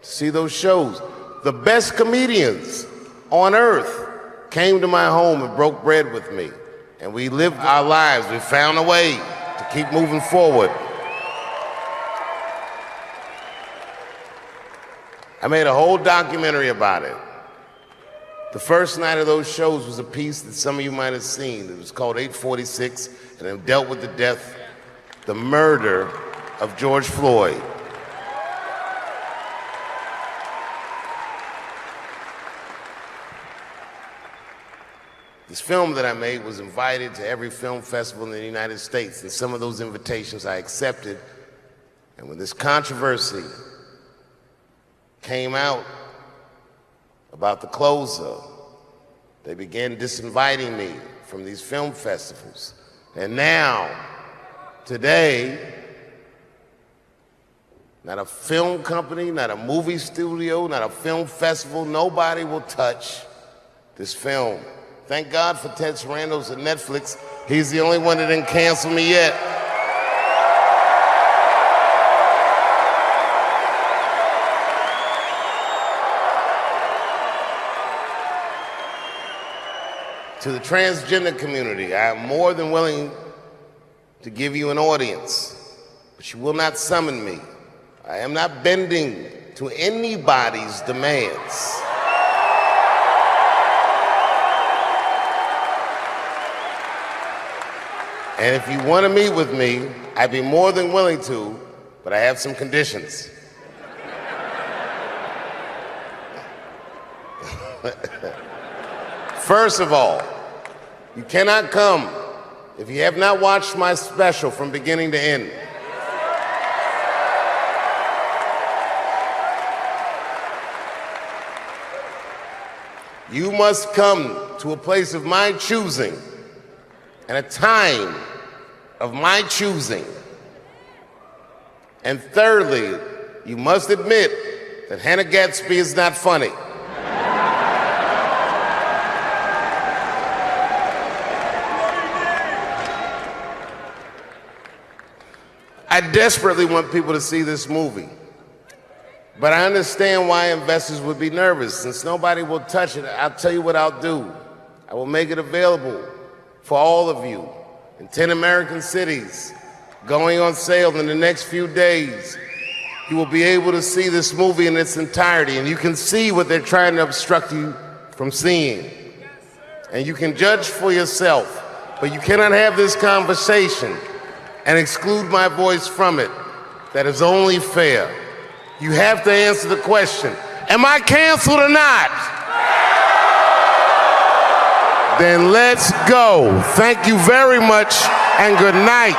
to see those shows. The best comedians on earth came to my home and broke bread with me. And we lived our lives. We found a way to keep moving forward. I made a whole documentary about it. The first night of those shows was a piece that some of you might have seen. It was called 846, and it dealt with the death, the murder of George Floyd. This film that I made was invited to every film festival in the United States, and some of those invitations I accepted. And when this controversy came out about the closer, they began disinviting me from these film festivals. And now, today, not a film company, not a movie studio, not a film festival, nobody will touch this film. Thank God for Ted Sarandos at Netflix. He's the only one that didn't cancel me yet. To the transgender community, I am more than willing to give you an audience, but you will not summon me. I am not bending to anybody's demands. And if you want to meet with me, I'd be more than willing to, but I have some conditions. First of all, you cannot come if you have not watched my special from beginning to end. You must come to a place of my choosing and a time of my choosing. And thirdly, you must admit that Hannah Gadsby is not funny. I desperately want people to see this movie, but I understand why investors would be nervous. Since nobody will touch it, I'll tell you what I'll do. I will make it available for all of you in 10 American cities, going on sale in the next few days. You will be able to see this movie in its entirety, and you can see what they're trying to obstruct you from seeing. And you can judge for yourself, but you cannot have this conversation and exclude my voice from it. That is only fair. You have to answer the question, am I canceled or not? Then let's go. Thank you very much and good night.